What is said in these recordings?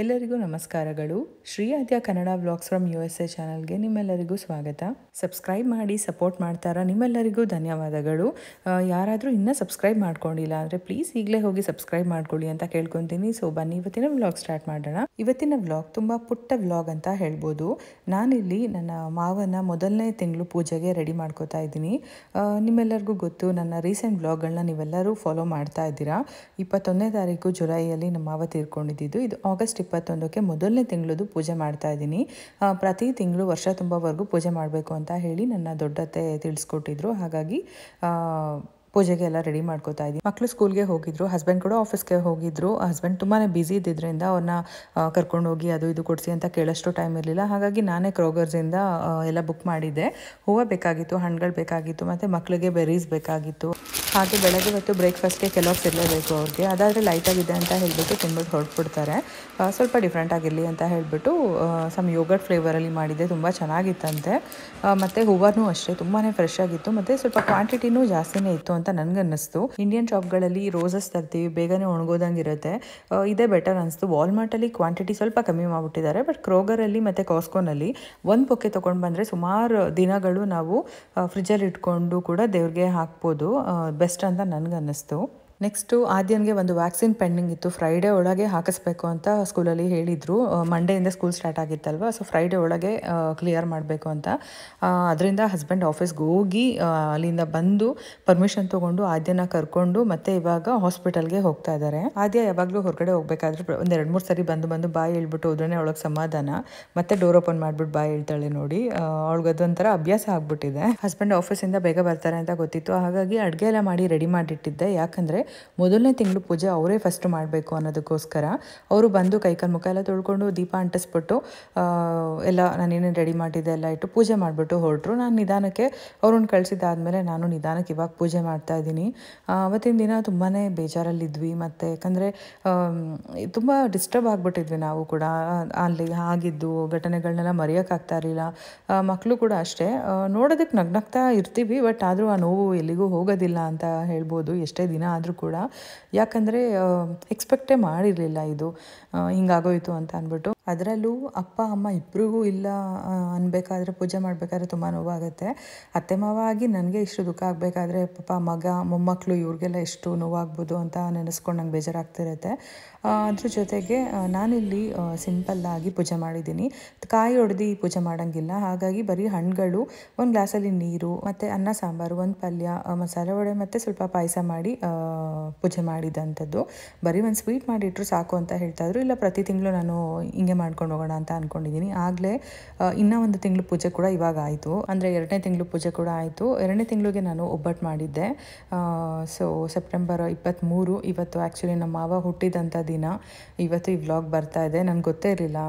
ಎಲ್ಲರಿಗೂ ನಮಸ್ಕಾರಗಳು. ಶ್ರೀ ಆದ್ಯ Kannada vlogs from USA ಚಾನಲ್ಗೆ ನಿಮ್ಮೆಲ್ಲರಿಗೂ ಸ್ವಾಗತ. ಸಬ್ಸ್ಕ್ರೈಬ್ ಮಾಡಿ ಸಪೋರ್ಟ್ ಮಾಡ್ತಾರಾ ನಿಮ್ಮೆಲ್ಲರಿಗೂ ಧನ್ಯವಾದಗಳು. ಯಾರಾದರೂ ಇನ್ನೂ ಸಬ್ಸ್ಕ್ರೈಬ್ ಮಾಡ್ಕೊಂಡಿಲ್ಲ ಅಂದರೆ ಪ್ಲೀಸ್ ಈಗಲೇ ಹೋಗಿ ಸಬ್ಸ್ಕ್ರೈಬ್ ಮಾಡ್ಕೊಳ್ಳಿ ಅಂತ ಕೇಳ್ಕೊತೀನಿ. ಸೊ ಬನ್ನಿ ಇವತ್ತಿನ ವ್ಲಾಗ್ ಸ್ಟಾರ್ಟ್ ಮಾಡೋಣ. ಇವತ್ತಿನ ವ್ಲಾಗ್ ತುಂಬ ಪುಟ್ಟ ವ್ಲಾಗ್ ಅಂತ ಹೇಳ್ಬೋದು. ನಾನಿಲ್ಲಿ ನನ್ನ ಮಾವನ ಮೊದಲನೇ ತಿಂಗಳು ಪೂಜೆಗೆ ರೆಡಿ ಮಾಡ್ಕೋತಾ ಇದ್ದೀನಿ. ನಿಮ್ಮೆಲ್ಲರಿಗೂ ಗೊತ್ತು, ನನ್ನ ರೀಸೆಂಟ್ ವ್ಲಾಗ್ಗಳನ್ನ ನೀವೆಲ್ಲರೂ ಫಾಲೋ ಮಾಡ್ತಾ ಇದ್ದೀರಾ. 21ನೇ ತಾರೀಕು ಜುಲೈಯಲ್ಲಿ ನಮ್ಮ ಮಾವ ತೀರ್ಕೊಂಡಿದ್ದು. ಇದು ಆಗಸ್ಟ್ 21ಕ್ಕೆ ಮೊದಲನೇ ತಿಂಗಳದು ಪೂಜೆ ಮಾಡ್ತಾ ಇದ್ದೀನಿ. ಪ್ರತಿ ತಿಂಗಳು ವರ್ಷ ತುಂಬವರೆಗೂ ಪೂಜೆ ಮಾಡಬೇಕು ಅಂತ ಹೇಳಿ ನನ್ನ ದೊಡ್ಡತ್ತೆ ತಿಳಿಸ್ಕೊಟ್ಟಿದ್ರು. ಹಾಗಾಗಿ ಪೂಜೆಗೆ ಎಲ್ಲ ರೆಡಿ ಮಾಡ್ಕೋತಾ ಇದ್ದೀನಿ. ಮಕ್ಕಳು ಸ್ಕೂಲ್ಗೆ ಹೋಗಿದ್ರು, ಹಸ್ಬೆಂಡ್ ಕೂಡ ಆಫೀಸ್ಗೆ ಹೋಗಿದ್ರು. ಹಸ್ಬೆಂಡ್ ತುಂಬಾ ಬ್ಯುಸಿ ಇದ್ದಿದ್ದರಿಂದ ಅವ್ರನ್ನ ಕರ್ಕೊಂಡು ಹೋಗಿ ಅದು ಇದು ಕೊಡಿಸಿ ಅಂತ ಕೇಳೋಷ್ಟು ಟೈಮ್ ಇರಲಿಲ್ಲ. ಹಾಗಾಗಿ ನಾನೇ ಕ್ರೋಗರ್ಸಿಂದ ಎಲ್ಲ ಬುಕ್ ಮಾಡಿದ್ದೆ. ಹೂವು ಬೇಕಾಗಿತ್ತು, ಹಣ್ಣುಗಳು ಬೇಕಾಗಿತ್ತು, ಮತ್ತು ಮಕ್ಕಳಿಗೆ ಬೆರೀಸ್ ಬೇಕಾಗಿತ್ತು. ಹಾಗೆ ಬೆಳಗ್ಗೆ ಹೊತ್ತು ಬ್ರೇಕ್ಫಾಸ್ಟ್ಗೆ ಕೆಲವ್ರು ಇರಲೇಬೇಕು ಅವ್ರಿಗೆ. ಅದಾದರೆ ಲೈಟಾಗಿದೆ ಅಂತ ಹೇಳಿಬಿಟ್ಟು ತಿನ್ಬಿಟ್ಟು ಹೊರಟ್ಬಿಡ್ತಾರೆ. ಸ್ವಲ್ಪ ಡಿಫ್ರೆಂಟ್ ಆಗಿರಲಿ ಅಂತ ಹೇಳಿಬಿಟ್ಟು ಸಮ್ ಯೋಗರ್ಟ್ ಫ್ಲೇವರಲ್ಲಿ ಮಾಡಿದ್ದೆ. ತುಂಬ ಚೆನ್ನಾಗಿತ್ತಂತೆ. ಮತ್ತು ಹೂವೂ ಅಷ್ಟೇ ತುಂಬಾ ಫ್ರೆಶ್ ಆಗಿತ್ತು, ಮತ್ತು ಸ್ವಲ್ಪ ಕ್ವಾಂಟಿಟಿನೂ ಜಾಸ್ತಿನೇ ಇತ್ತು ಅಂತ ನನಗನ್ನಿಸ್ತು. ಇಂಡಿಯನ್ ಶಾಪ್ಗಳಲ್ಲಿ ರೋಸಸ್ ತರ್ತೀವಿ, ಬೇಗನೆ ಒಣಗೋದಂಗೆ ಇರುತ್ತೆ. ಇದೇ ಬೆಟರ್ ಅನಿಸ್ತು. ವಾಲ್ಮಾರ್ಟಲ್ಲಿ ಕ್ವಾಂಟಿಟಿ ಸ್ವಲ್ಪ ಕಮ್ಮಿ ಮಾಡಿಬಿಟ್ಟಿದ್ದಾರೆ. ಬಟ್ ಕ್ರೋಗರಲ್ಲಿ ಮತ್ತು ಕಾಸ್ಕೋನಲ್ಲಿ ಒಂದು ಬೊಕ್ಕೆ ತೊಗೊಂಡು ಬಂದರೆ ಸುಮಾರು ದಿನಗಳು ನಾವು ಫ್ರಿಜ್ಜಲ್ಲಿ ಇಟ್ಕೊಂಡು ಕೂಡ ದೇವ್ರಿಗೆ ಹಾಕ್ಬೋದು. ಬೆಸ್ಟ್ ಅಂತ ನನಗನ್ನಿಸ್ತು. ನೆಕ್ಸ್ಟು ಆದ್ಯನ್ಗೆ ಒಂದು ವ್ಯಾಕ್ಸಿನ್ ಪೆಂಡಿಂಗ್ ಇತ್ತು. ಫ್ರೈಡೇ ಒಳಗೆ ಹಾಕಿಸ್ಬೇಕು ಅಂತ ಸ್ಕೂಲಲ್ಲಿ ಹೇಳಿದರು. ಮಂಡೆಯಿಂದ ಸ್ಕೂಲ್ ಸ್ಟಾರ್ಟ್ ಆಗಿತ್ತಲ್ವ, ಸೊ ಫ್ರೈಡೇ ಒಳಗೆ ಕ್ಲಿಯರ್ ಮಾಡಬೇಕು ಅಂತ. ಅದರಿಂದ ಹಸ್ಬೆಂಡ್ ಆಫೀಸ್ಗೆ ಹೋಗಿ ಅಲ್ಲಿಂದ ಬಂದು ಪರ್ಮಿಷನ್ ತೊಗೊಂಡು ಆದ್ಯನ ಕರ್ಕೊಂಡು ಮತ್ತೆ ಇವಾಗ ಹಾಸ್ಪಿಟಲ್ಗೆ ಹೋಗ್ತಾ ಇದ್ದಾರೆ. ಆದ್ಯ ಯಾವಾಗಲೂ ಹೊರಗಡೆ ಹೋಗ್ಬೇಕಾದ್ರೆ ಒಂದು 2-3 ಸರಿ ಬಂದು ಬಾಯಿ ಹೇಳ್ಬಿಟ್ಟು ಹೋದ್ರೆ ಅವಳಿಗೆ ಸಮಾಧಾನ. ಮತ್ತೆ ಡೋರ್ ಓಪನ್ ಮಾಡಿಬಿಟ್ಟು ಬಾಯಿ ಹೇಳ್ತಾಳೆ ನೋಡಿ. ಅವಳಿಗದೊಂಥರ ಅಭ್ಯಾಸ ಆಗ್ಬಿಟ್ಟಿದೆ. ಹಸ್ಬೆಂಡ್ ಆಫೀಸಿಂದ ಬೇಗ ಬರ್ತಾರೆ ಅಂತ ಗೊತ್ತಿತ್ತು. ಹಾಗಾಗಿ ಅಡುಗೆ ಎಲ್ಲ ಮಾಡಿ ರೆಡಿ ಮಾಡಿಟ್ಟಿದ್ದೆ. ಯಾಕಂದರೆ ಮೊದಲನೇ ತಿಂಗಳು ಪೂಜೆ ಅವರೇ ಫಸ್ಟ್ ಮಾಡಬೇಕು ಅನ್ನೋದಕ್ಕೋಸ್ಕರ. ಅವರು ಬಂದು ಕೈಕಾಲು ಮುಖ ಎಲ್ಲ ತೊಳ್ಕೊಂಡು ದೀಪ ಅಂಟಿಸ್ಬಿಟ್ಟು ಎಲ್ಲ ನಾನೇನೇನು ರೆಡಿ ಮಾಡಿದ್ದೆ ಎಲ್ಲ ಇಟ್ಟು ಪೂಜೆ ಮಾಡಿಬಿಟ್ಟು ಹೊರಟರು. ನಾನು ನಿಧಾನಕ್ಕೆ ಅವ್ರನ್ನ ಕಳಿಸಿದ್ದಾದಮೇಲೆ ನಾನು ನಿಧಾನಕ್ಕೆ ಇವಾಗ ಪೂಜೆ ಮಾಡ್ತಾ ಇದ್ದೀನಿ. ಅವತ್ತಿನ ದಿನ ತುಂಬಾ ಬೇಜಾರಲ್ಲಿದ್ವಿ. ಮತ್ತು ಯಾಕಂದರೆ ತುಂಬ ಡಿಸ್ಟರ್ಬ್ ಆಗಿಬಿಟ್ಟಿದ್ವಿ ನಾವು ಕೂಡ. ಅಲ್ಲಿ ಆಗಿದ್ದು ಘಟನೆಗಳನ್ನೆಲ್ಲ ಮರೆಯೋಕ್ಕಾಗ್ತಾ ಇರಲಿಲ್ಲ. ಮಕ್ಕಳು ಕೂಡ ಅಷ್ಟೇ. ನೋಡೋದಕ್ಕೆ ನಗ್ನಗ್ತಾ ಇರ್ತೀವಿ, ಬಟ್ ಆದರೂ ಆ ನೋವು ಎಲ್ಲಿಗೂ ಹೋಗೋದಿಲ್ಲ ಅಂತ ಹೇಳ್ಬೋದು, ಎಷ್ಟೇ ದಿನ ಆದರೂ ಕೂಡ. ಯಾಕಂದರೆ ಎಕ್ಸ್ಪೆಕ್ಟೇ ಮಾಡಿರಲಿಲ್ಲ ಇದು ಹಿಂಗಾಗೋಯಿತು ಅಂತ ಅಂದ್ಬಿಟ್ಟು. ಅದರಲ್ಲೂ ಅಪ್ಪ ಅಮ್ಮ ಇಬ್ಬರಿಗೂ ಇಲ್ಲ ಅನ್ಬೇಕಾದ್ರೆ, ಪೂಜೆ ಮಾಡಬೇಕಾದ್ರೆ ತುಂಬ ನೋವಾಗುತ್ತೆ. ಅತ್ತೆ ಮಾವ ಆಗಿ ನನಗೆ ಇಷ್ಟು ದುಃಖ ಆಗಬೇಕಾದ್ರೆ ಪಾಪ ಮಗ ಮೊಮ್ಮಕ್ಕಳು ಇವ್ರಿಗೆಲ್ಲ ಎಷ್ಟು ನೋವಾಗ್ಬೋದು ಅಂತ ನೆನೆಸ್ಕೊಂಡು ನಂಗೆ ಬೇಜಾರಾಗ್ತಿರುತ್ತೆ. ಅದ್ರ ಜೊತೆಗೆ ನಾನಿಲ್ಲಿ ಸಿಂಪಲ್ಲಾಗಿ ಪೂಜೆ ಮಾಡಿದ್ದೀನಿ. ಕಾಯಿ ಹೊಡೆದು ಪೂಜೆ ಮಾಡೋಂಗಿಲ್ಲ. ಹಾಗಾಗಿ ಬರೀ ಹಣ್ಣುಗಳು, ಒಂದು ಗ್ಲಾಸಲ್ಲಿ ನೀರು, ಮತ್ತು ಅನ್ನ ಸಾಂಬಾರು, ಒಂದು ಪಲ್ಯ, ಮಸಾಲೆ ವಡೆ ಮತ್ತು ಸ್ವಲ್ಪ ಪಾಯಸ ಮಾಡಿ ಪೂಜೆ ಮಾಡಿದಂಥದ್ದು. ಬರೀ ಒಂದು ಸ್ವೀಟ್ ಮಾಡಿಟ್ರು ಸಾಕು ಅಂತ ಹೇಳ್ತಾಯಿದ್ರು. ಇಲ್ಲ ಪ್ರತಿ ತಿಂಗಳು ನಾನು ಹಿಂಗೆ ಮಾಡ್ಕೊಂಡು ಹೋಗೋಣ ಅಂತ ಅಂದ್ಕೊಂಡಿದ್ದೀನಿ. ಆಗಲೇ ಇನ್ನೂ ಒಂದು ತಿಂಗಳು ಪೂಜೆ ಕೂಡ ಇವಾಗ ಆಯಿತು. ಅಂದರೆ 2ನೇ ತಿಂಗಳು ಪೂಜೆ ಕೂಡ ಆಯಿತು. 2ನೇ ತಿಂಗಳಿಗೆ ನಾನು ಒಬ್ಬಟ್ಟು ಮಾಡಿದ್ದೆ. ಸೊ ಸೆಪ್ಟೆಂಬರ್ 23 ಇವತ್ತು ಆ್ಯಕ್ಚುಲಿ ನಮ್ಮ ಮಾವ ಹುಟ್ಟಿದಂಥ ದಿನ. ಇವತ್ತು ಈ ವ್ಲಾಗ್ ಬರ್ತಾ ಇದೆ. ನನಗೆ ಗೊತ್ತೇ ಇರಲಿಲ್ಲ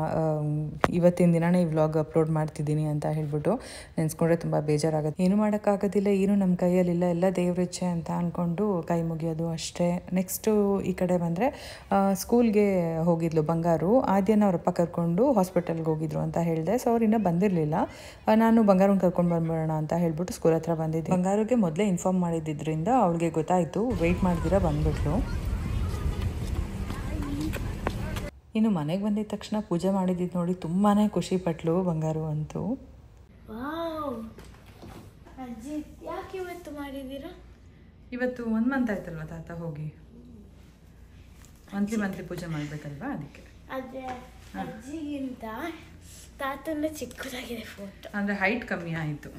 ಇವತ್ತಿನ ದಿನನೇ ಈ ವ್ಲಾಗ್ ಅಪ್ಲೋಡ್ ಮಾಡ್ತಿದ್ದೀನಿ ಅಂತ ಹೇಳ್ಬಿಟ್ಟು. ನೆನೆಸ್ಕೊಂಡ್ರೆ ತುಂಬ ಬೇಜಾರಾಗುತ್ತೆ. ಏನು ಮಾಡೋಕ್ಕಾಗೋದಿಲ್ಲ, ಏನು ನಮ್ಮ ಕೈಯಲ್ಲಿಲ್ಲ, ಎಲ್ಲ ದೇವ್ರಿಚ್ಛೆ ಅಂತ ಅಂದ್ಕೊಂಡು ಕೈ ಮುಗಿಯೋದು ಅಷ್ಟೇ. ನೆಕ್ಸ್ಟು ಈ ಕಡೆ ಬಂದರೆ ಸ್ಕೂಲ್ಗೆ ಹೋಗಿದ್ಲು ಬಂಗಾರು. ಆದ್ಯನ ಅವರಪ್ಪ ಕರ್ಕೊಂಡು ಹಾಸ್ಪಿಟಲ್ಗೆ ಹೋಗಿದ್ರು ಅಂತ ಹೇಳಿದೆ. ಸೊ ಅವ್ರು ಇನ್ನೂ ಬಂದಿರಲಿಲ್ಲ. ನಾನು ಬಂಗಾರನ್ನ ಕರ್ಕೊಂಡು ಬಂದ್ಬಿಡೋಣ ಅಂತ ಹೇಳ್ಬಿಟ್ಟು ಸ್ಕೂಲ್ ಹತ್ರ ಬಂದಿದ್ದೆ. ಬಂಗಾರಿಗೆ ಮೊದಲೇ ಇನ್ಫಾರ್ಮ್ ಮಾಡಿದ್ದರಿಂದ ಅವಳಿಗೆ ಗೊತ್ತಾಯಿತು, ವೆಯ್ಟ್ ಮಾಡ್ದಿರಾ ಬಂದ್ಬಿಟ್ಲು. ಇನ್ನು ಮನೆಗೆ ಬಂದಿದ್ದ ತಕ್ಷಣ ಪೂಜೆ ಮಾಡಿದ್ದು ನೋಡಿ ತುಂಬಾ ಖುಷಿ ಪಟ್ಲು ಬಂಗಾರು ಅಂತೂ. ಅಜ್ಜಿ ಯಾಕೆ ಇವತ್ತು ಮಾಡಿದ್ದೀರಾ? ಇವತ್ತು 1 ಮಂತ್ ಆಯ್ತಲ್ವ ತಾತ ಹೋಗಿ. ಮಂತ್ಲಿ ಪೂಜೆ ಮಾಡಬೇಕಲ್ವಾ, ಅದಕ್ಕೆ. ಆದರೆ ಅಜ್ಜಿಗಿಂತ ತಾತನ ಚಿಕ್ಕದಾಗಿದೆ ಫೋಟೋ. ಅಂದರೆ ಹೈಟ್ ಕಮ್ಮಿ ಆಯಿತು,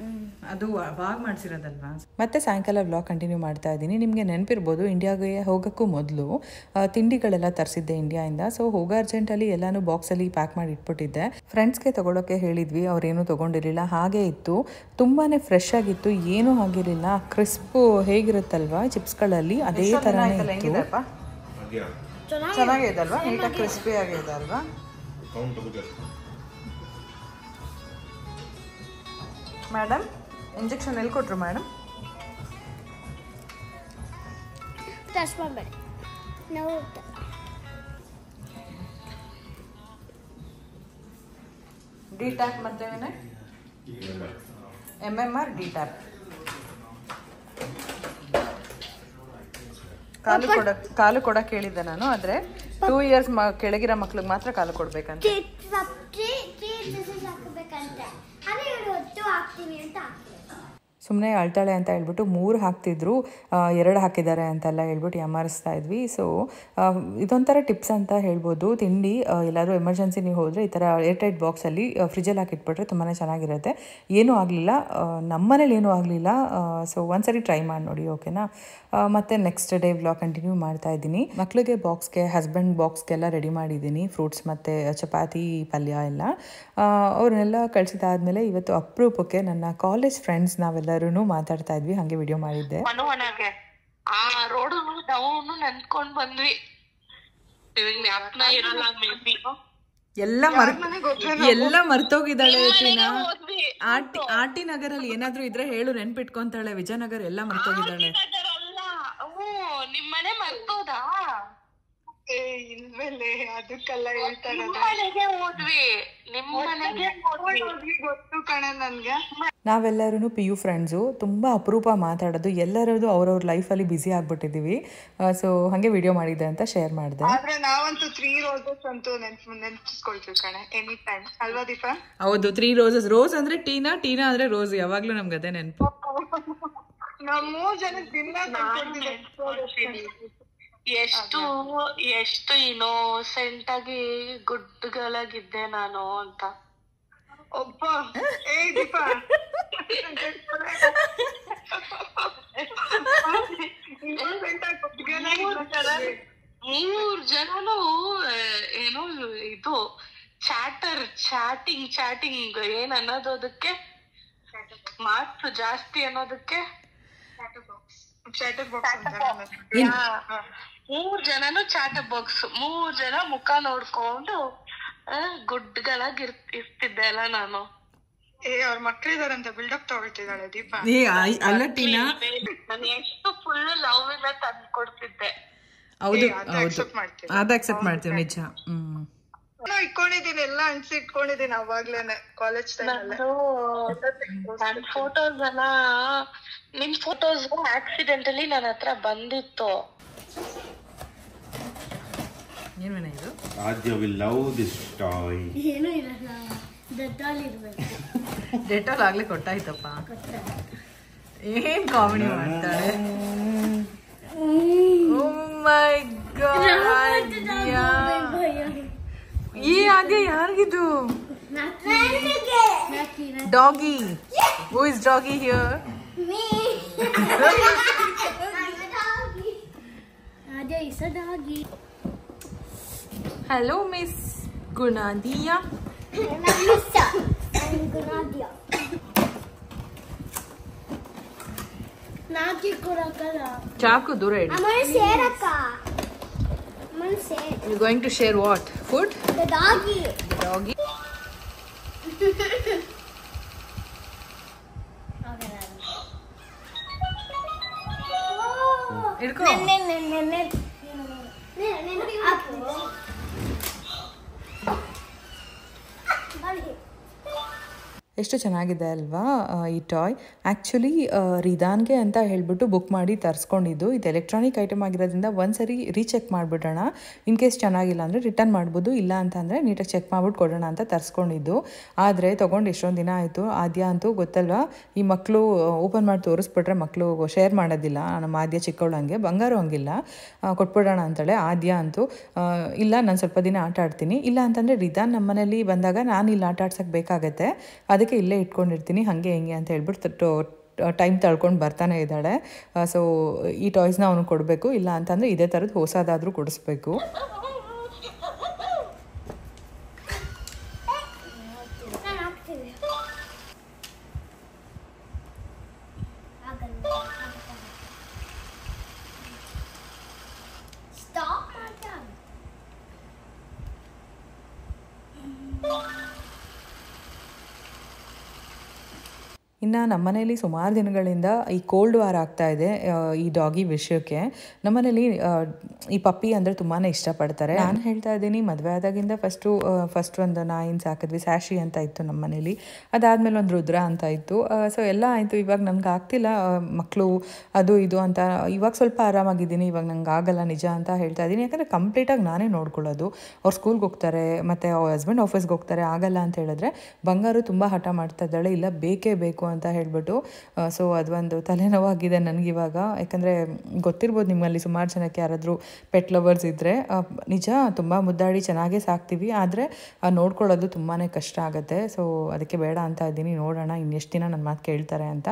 ಅದು ಅವಾಗ ಮಾಡಿಸಿರೋದಲ್ವಾ. ಮತ್ತೆ ಸಾಯಂಕಾಲ ವ್ಲಾಗ್ ಕಂಟಿನ್ಯೂ ಮಾಡ್ತಾ ಇದ್ದೀನಿ. ನಿಮಗೆ ನೆನಪಿರ್ಬೋದು, ಇಂಡಿಯಾಗೆ ಹೋಗೋಕ್ಕೂ ಮೊದಲು ತಿಂಡಿಗಳೆಲ್ಲ ತರಿಸಿದ್ದೆ ಇಂಡಿಯಾಯಿಂದ. ಸೊ ಹೋಗೋ ಅರ್ಜೆಂಟಲ್ಲಿ ಎಲ್ಲನೂ ಬಾಕ್ಸಲ್ಲಿ ಪ್ಯಾಕ್ ಮಾಡಿ ಇಟ್ಬಿಟ್ಟಿದ್ದೆ. ಫ್ರೆಂಡ್ಸ್ಗೆ ತೊಗೊಳಕ್ಕೆ ಹೇಳಿದ್ವಿ, ಅವ್ರೇನೂ ತೊಗೊಂಡಿರಲಿಲ್ಲ. ಹಾಗೆ ಇತ್ತು, ತುಂಬಾ ಫ್ರೆಶ್ ಆಗಿತ್ತು, ಏನೂ ಆಗಿರಲಿಲ್ಲ. ಕ್ರಿಸ್ಪು ಹೇಗಿರುತ್ತಲ್ವಾ ಚಿಪ್ಸ್ಗಳಲ್ಲಿ, ಅದೇ ಥರನೇ ಇತ್ತು. ಚೆನ್ನಾಗಿದೆ ಅಲ್ವಾ, ನೀಟಾಗಿ ಕ್ರಿಸ್ಪಿ ಆಗಿದೆ ಅಲ್ವಾ. ಮೇಡಮ್ ಇಂಜೆಕ್ಷನ್ ಎಲ್ಲಿ ಕೊಟ್ಟರು ಮೇಡಮ್? ಡಿ ಟ್ಯಾಪ್ ಮತ್ತೆ MMR ಡಿ ಟ್ಯಾಪ್. ಕಾಲು ಕೊಡಕ್ಕೆ ಹೇಳಿದ್ದೆ ನಾನು. ಆದರೆ 2 ಇಯರ್ಸ್ ಕೆಳಗಿರೋ ಮಕ್ಳಿಗೆ ಮಾತ್ರ ಕಾಲು ಕೊಡ್ಬೇಕಂತ. ಸುಮ್ಮನೆ ಅಳ್ತಾಳೆ ಅಂತ ಹೇಳ್ಬಿಟ್ಟು 3 ಹಾಕ್ತಿದ್ರು, 2 ಹಾಕಿದ್ದಾರೆ ಅಂತೆಲ್ಲ ಹೇಳ್ಬಿಟ್ಟು ಯಾಮಾರಿಸ್ತಾ ಇದ್ವಿ. ಸೊ ಇದೊಂಥರ ಟಿಪ್ಸ್ ಅಂತ ಹೇಳ್ಬೋದು. ತಿಂಡಿ ಎಲ್ಲಾದರೂ ಎಮರ್ಜೆನ್ಸಿ ನೀವು ಹೋದರೆ ಈ ಥರ ಏರ್ಟೈಟ್ ಬಾಕ್ಸಲ್ಲಿ ಫ್ರಿಜ್ಜಲ್ಲಿ ಹಾಕಿಟ್ಬಿಟ್ರೆ ತುಂಬಾ ಚೆನ್ನಾಗಿರುತ್ತೆ. ಏನೂ ಆಗಲಿಲ್ಲ, ನಮ್ಮನೇಲಿ ಏನೂ ಆಗಲಿಲ್ಲ. ಸೊ ಒಂದ್ಸರಿ ಟ್ರೈ ಮಾಡಿ ನೋಡಿ, ಓಕೆನಾ. ಮತ್ತು ನೆಕ್ಸ್ಟ್ ಡೇ ವ್ಲಾಗ್ ಕಂಟಿನ್ಯೂ ಮಾಡ್ತಾ ಇದ್ದೀನಿ. ಮಕ್ಕಳಿಗೆ ಬಾಕ್ಸ್ಗೆ, ಹಸ್ಬೆಂಡ್ ಬಾಕ್ಸ್ಗೆಲ್ಲ ರೆಡಿ ಮಾಡಿದ್ದೀನಿ, ಫ್ರೂಟ್ಸ್ ಮತ್ತು ಚಪಾತಿ ಪಲ್ಯ ಎಲ್ಲ. ಅವ್ರನ್ನೆಲ್ಲ ಕಳಿಸಿದಾದ್ಮೇಲೆ ಇವತ್ತು ಅಪರೂಪಕ್ಕೆ ನನ್ನ ಕಾಲೇಜ್ ಫ್ರೆಂಡ್ಸ್ ನಾವೆಲ್ಲರೂ ಮಾತಾಡ್ತಾ ಇದ್ವಿ, ಹಾಗೆ ವಿಡಿಯೋ ಮಾಡಿದ್ದೆ. ಆ ರೋಡ್ ನಾವು ನೆನ್ಕೊಂಡ್ ಬಂದ್ವಿ. ಎಲ್ಲ ಮರ್ತೋಗಿದ್ದಾಳೆ ಟೀನಾ. ಆರ್ಟಿ ನಗರಲ್ಲಿ ಏನಾದ್ರೂ ಇದ್ರೆ ಹೇಳು, ನೆನ್ಪಿಟ್ಕೊಂತಾಳೆ. ವಿಜಯನಗರ ಎಲ್ಲ ಮರ್ತೋಗಿದ್ದಾಳೆ. ನಿಮ್ಮನೆ ಮರ್ತೋದಾ? ಇಲ್ವೇ ಅದಕ್ಕೆಲ್ಲ ಹೇಳ್ತಾರೆ. ಗೊತ್ತು ಕಣೆ ನನ್ಗೆ. ನಾವೆಲ್ಲರೂ PU ಫ್ರೆಂಡ್ಸು, ತುಂಬ ಅಪರೂಪ ಮಾತಾಡೋದು. ಎಲ್ಲರದು ಅವ್ರವ್ರ ಲೈಫಲ್ಲಿ ಬ್ಯುಸಿ ಆಗ್ಬಿಟ್ಟಿದ್ದೀವಿ. ಸೊ ಹಾಗೆ ವಿಡಿಯೋ ಮಾಡಿದ್ದೆ ಅಂತ ಶೇರ್ ಮಾಡಿದೆ. ಆದ್ರೆ ನಾವಂತೂ 3 ರೋಸಸ್ ಅಂತೂ ನೆನ್ಪಿಸ್ಕೊಳ್ತೀವಿ ಕಣೆ, ಎನಿ ಟೈಮ್ ಅಲ್ವಾ ದೀಪಾ? ಹೌದು, 3 ರೋಸಸ್. ರೋಸ್ ಅಂದ್ರೆ ಟೀನಾ, ಟೀನಾ ಅಂದ್ರೆ ರೋಸ್. ಯಾವಾಗ್ಲೂ ನಮ್ಗೆ ಅದೇ ನೆನಪು. ನಾವ್ 3 ಜನ ದಿನ ಎಷ್ಟು ಇನ್ನೋಸೆಂಟ್ ಆಗಿ ಗುಡ್ಗಳಾಗಿದ್ದೆ ನಾನು ಅಂತ. ಒಬ್ಬ ದೀಪಾ ಮೂರ್ ಜನನು ಏನೋ ಇದು ಚಾಟಿಂಗ್ ಏನ್ ಅನ್ನೋದು, ಅದಕ್ಕೆ ಮಾತು ಜಾಸ್ತಿ ಅನ್ನೋದಕ್ಕೆ 3 ಜನನು ಚಾಟರ್ ಬಾಕ್ಸ್. 3 ಜನ ಮುಖ ನೋಡ್ಕೊಂಡು ಗುಡ್ಗಳಾಗಿ ಇರ್ತಿದ್ದೆ ಅಲ್ಲ ನಾನು. ಅವ್ರ ಮಕ್ಳಿದಾರಂತ ಬಿಲ್ಡಪ್ ತಗೊಳ್ತಿದ್ದಾಳೆ ದೀಪಾ. ಅಲ್ಲ ಟೀನಾ, ನಾನು ಎಷ್ಟು ಫುಲ್ ಲವ್ ಇಂದ ತಂದು ಕೊಡ್ತಿದ್ದೆ. ಹೌದು ಅದು ಅಕ್ಸೆಪ್ಟ್ ಮಾಡ್ತೀವಿ, ನಿಜ. ಇಟ್ಕೊಂಡಿದ್ದೀನಿ, ಎಲ್ಲ ಅನ್ಸಿ ಇಟ್ಕೊಂಡಿದ್ದೀನಿ ಅವಾಗ್ಲೇನೆ ಕಾಲೇಜ್ ಟೈಮಲ್ಲಿ. ನನ್ ಫೋಟೋಸ್ ಎಲ್ಲ, ನಿಮ್ ಫೋಟೋಸ್ ಆಕ್ಸಿಡೆಂಟಲಿ ನನ್ನ ಹತ್ರ ಬಂದಿತ್ತು. ಇದು Adya will love this toy. ಏನೂ ಇರಲ್ಲ, ಡೆಟಾಲ್ ಇರ್ಬೇಕು. ಡೆಟಾಲ್ ಆಗ್ಲೇ ಕೊಟ್ಟಾಯ್ತಪ್ಪ. ಏನ್ ಕಾಮಿಡಿ ಮಾಡ್ತಾಳೆ. ಓ ಮೈ ಗಾಡ್, ಈ ಆದ್ಯ ಯಾರಿಗಿದು? Doggy. Who is doggy here? Adya is a doggy. Hello, Miss Gunadia. I'm Gunadia. ನಾಕಿ ಕೊಡಕಲ್ಲ. ಚಾಕು ದೂರ ಇಡಿ. ಅಮ್ಮ ಸೇರಕ್ಕ. ಅಮ್ಮ ಸೇರ್. You going to share what? Food? The doggy. The doggy. ಇಡ್ಕೋ. ಎಷ್ಟು ಚೆನ್ನಾಗಿದೆ ಅಲ್ವಾ ಈ ಟಾಯ್. ಆ್ಯಕ್ಚುಲಿ ರಿದಾನ್ಗೆ ಅಂತ ಹೇಳ್ಬಿಟ್ಟು ಬುಕ್ ಮಾಡಿ ತರಿಸ್ಕೊಂಡಿದ್ದು. ಇದು ಎಲೆಕ್ಟ್ರಾನಿಕ್ ಐಟಮ್ ಆಗಿರೋದ್ರಿಂದ ಒಂದ್ಸರಿ ರೀಚೆಕ್ ಮಾಡಿಬಿಡೋಣ, ಇನ್ ಕೇಸ್ ಚೆನ್ನಾಗಿಲ್ಲ ಅಂದರೆ ರಿಟರ್ನ್ ಮಾಡ್ಬೋದು, ಇಲ್ಲ ಅಂತಂದರೆ ನೀಟಾಗಿ ಚೆಕ್ ಮಾಡ್ಬಿಟ್ಟು ಕೊಡೋಣ ಅಂತ ತರಿಸ್ಕೊಂಡಿದ್ದು. ಆದರೆ ತೊಗೊಂಡು ಎಷ್ಟೊಂದು ದಿನ ಆಯಿತು. ಆದ್ಯ ಅಂತೂ ಗೊತ್ತಲ್ವಾ, ಈ ಮಕ್ಕಳು ಓಪನ್ ಮಾಡಿ ತೋರಿಸ್ಬಿಟ್ರೆ ಮಕ್ಕಳು ಶೇರ್ ಮಾಡೋದಿಲ್ಲ. ನಮ್ಮ ಆದ್ಯ ಚಿಕ್ಕವಳು ಹಂಗೆ, ಬಂಗಾರು ಹಂಗಿಲ್ಲ, ಕೊಟ್ಬಿಡೋಣ ಅಂತಾಳೆ. ಆದ್ಯ ಅಂತೂ ಇಲ್ಲ, ನಾನು ಸ್ವಲ್ಪ ದಿನ ಆಟ ಆಡ್ತೀನಿ, ಇಲ್ಲ ಅಂತಂದರೆ ರಿದಾನ್ ನಮ್ಮ ಮನೇಲಿ ಬಂದಾಗ ನಾನು ಇಲ್ಲಿ ಆಟ ಆಡ್ಸೋಕ್ಕೆ ಬೇಕಾಗತ್ತೆ, ಅದಕ್ಕೆ ಇಲ್ಲೇ ಇಟ್ಕೊಂಡಿರ್ತೀನಿ ಹಾಗೆ ಹಿಂಗೆ ಅಂತ ಹೇಳ್ಬಿಟ್ಟು ಟೈಮ್ ತಳ್ಕೊಂಡು ಬರ್ತಾನೆ ಇದ್ದಾಳೆ. ಸೊ ಈ ಟಾಯ್ಸ್ನ ಅವನು ಕೊಡಬೇಕು, ಇಲ್ಲ ಅಂತಂದರೆ ಇದೇ ಥರದ್ದು ಹೊಸದಾದರೂ ಕೊಡಿಸ್ಬೇಕು. ಇನ್ನು ನಮ್ಮನೇಲಿ ಸುಮಾರು ದಿನಗಳಿಂದ ಈ ಕೋಲ್ಡ್ ವಾರ್ ಆಗ್ತಾ ಇದೆ ಈ ಡಾಗಿ ವಿಷಯಕ್ಕೆ. ನಮ್ಮನೇಲಿ ಈ ಪಪ್ಪಿ ಅಂದರೆ ತುಂಬಾ ಇಷ್ಟಪಡ್ತಾರೆ. ನಾನು ಹೇಳ್ತಾ ಇದ್ದೀನಿ, ಮದುವೆ ಆದಾಗಿಂದ ಫಸ್ಟ್ ಒಂದು ನಾಯಿನ ಸಾಕಿದ್ವಿ, ಸ್ಯಾಶಿ ಅಂತ ಇತ್ತು ನಮ್ಮ ಮನೇಲಿ. ಅದಾದಮೇಲೆ ಒಂದು ರುದ್ರ ಅಂತ ಇತ್ತು. ಸೊ ಎಲ್ಲ ಆಯಿತು. ಇವಾಗ ನನಗೆ ಆಗ್ತಿಲ್ಲ, ಮಕ್ಕಳು ಅದು ಇದು ಅಂತ. ಇವಾಗ ಸ್ವಲ್ಪ ಆರಾಮಾಗಿದ್ದೀನಿ, ಇವಾಗ ನಂಗೆ ಆಗಲ್ಲ ನಿಜ ಅಂತ ಹೇಳ್ತಾ ಇದ್ದೀನಿ. ಯಾಕಂದರೆ ಕಂಪ್ಲೀಟಾಗಿ ನಾನೇ ನೋಡ್ಕೊಳ್ಳೋದು. ಅವ್ರು ಸ್ಕೂಲ್ಗೆ ಹೋಗ್ತಾರೆ ಮತ್ತು ಅವ್ರ ಹಸ್ಬೆಂಡ್ ಆಫೀಸ್ಗೆ ಹೋಗ್ತಾರೆ. ಆಗಲ್ಲ ಅಂತ ಹೇಳಿದ್ರೆ ಬಂಗಾರು ತುಂಬ ಹಠ ಮಾಡ್ತಾ ಇದ್ದಾಳೆ, ಇಲ್ಲ ಬೇಕೇ ಬೇಕು ಅಂತ ಹೇಳ್ಬಿಟ್ಟು. ಸೊ ಅದೊಂದು ತಲೆನೋವಾಗಿದೆ ನನಗಿವಾಗ. ಯಾಕಂದರೆ ಗೊತ್ತಿರ್ಬೋದು ನಿಮ್ಮಲ್ಲಿ ಸುಮಾರು ಜನಕ್ಕೆ ಯಾರಾದರೂ ಪೆಟ್ ಲವರ್ಸ್ ಇದ್ದರೆ. ನಿಜ ತುಂಬ ಮುದ್ದಾಡಿ ಚೆನ್ನಾಗೇ ಸಾಕ್ತೀವಿ, ಆದರೆ ನೋಡ್ಕೊಳ್ಳೋದು ತುಂಬಾ ಕಷ್ಟ ಆಗುತ್ತೆ. ಸೊ ಅದಕ್ಕೆ ಬೇಡ ಅಂತ ಇದ್ದೀನಿ. ನೋಡೋಣ ಇನ್ನೆಷ್ಟು ದಿನ ನನ್ನ ಮಾತು ಕೇಳ್ತಾರೆ ಅಂತ.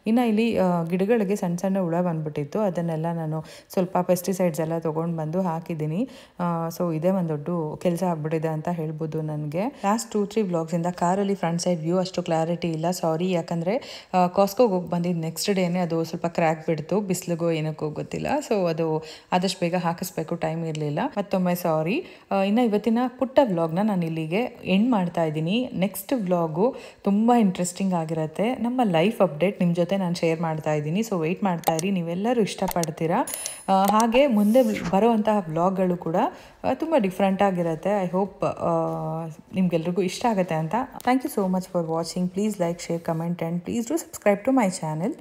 ಇನ್ನು ಇಲ್ಲಿ ಗಿಡಗಳಿಗೆ ಸಣ್ಣ ಸಣ್ಣ ಹುಳ ಬಂದ್ಬಿಟ್ಟಿತ್ತು. ಅದನ್ನೆಲ್ಲ ನಾನು ಸ್ವಲ್ಪ ಪೆಸ್ಟಿಸೈಡ್ಸ್ ಎಲ್ಲ ತೊಗೊಂಡು ಬಂದು ಹಾಕಿದ್ದೀನಿ. ಸೊ ಇದೇ ಒಂದು ದೊಡ್ಡ ಕೆಲಸ ಆಗ್ಬಿಟ್ಟಿದೆ ಅಂತ ಹೇಳ್ಬೋದು ನನಗೆ. ಲಾಸ್ಟ್ 2-3 ವ್ಲಾಗ್ಸಿಂದ ಕಾರಲ್ಲಿ ಫ್ರಂಟ್ ಸೈಡ್ ವ್ಯೂ ಅಷ್ಟು ಕ್ಲಾರಿಟಿ ಇಲ್ಲ, ಸಾರಿ. ಯಾಕಂದರೆ ಕಾಸ್ಕೋಗೆ ಹೋಗಿ ಬಂದಿದ್ದು ನೆಕ್ಸ್ಟ್ ಡೇನೇ ಅದು ಸ್ವಲ್ಪ ಕ್ರ್ಯಾಕ್ ಬಿಡ್ತು, ಬಿಸಿಲಿಗೋ ಏನಕ್ಕೋ ಗೊತ್ತಿಲ್ಲ. ಸೊ ಅದು ಆದಷ್ಟು ಬೇಗ ಹಾಕಿಸ್ಬೇಕು, ಟೈಮ್ ಇರಲಿಲ್ಲ. ಮತ್ತೊಮ್ಮೆ ಸಾರಿ. ಇನ್ನು ಇವತ್ತಿನ ಪುಟ್ಟ ವ್ಲಾಗ್ನ ನಾನು ಇಲ್ಲಿಗೆ ಎಂಡ್ ಮಾಡ್ತಾ ಇದ್ದೀನಿ. ನೆಕ್ಸ್ಟ್ ವ್ಲಾಗು ತುಂಬ ಇಂಟ್ರೆಸ್ಟಿಂಗ್ ಆಗಿರುತ್ತೆ. ನಮ್ಮ ಲೈಫ್ ಅಪ್ಡೇಟ್ ನಿಮ್ಮ ಜೊತೆ ನಾನು ಶೇರ್ ಮಾಡ್ತಾ ಇದ್ದೀನಿ. ಸೊ ವೆಯ್ಟ್ ಮಾಡ್ತಾ ಇರಿ, ನೀವೆಲ್ಲರೂ ಇಷ್ಟಪಡ್ತೀರಾ. ಹಾಗೆ ಮುಂದೆ ಬರೋವಂತಹ ವ್ಲಾಗ್ಗಳು ಕೂಡ ತುಂಬ ಡಿಫ್ರೆಂಟ್ ಆಗಿರುತ್ತೆ. ಐ ಹೋಪ್ ನಿಮ್ಗೆಲ್ರಿಗೂ ಇಷ್ಟ ಆಗುತ್ತೆ ಅಂತ. Thank you so much for watching. Please like, share, comment and please do subscribe to my channel.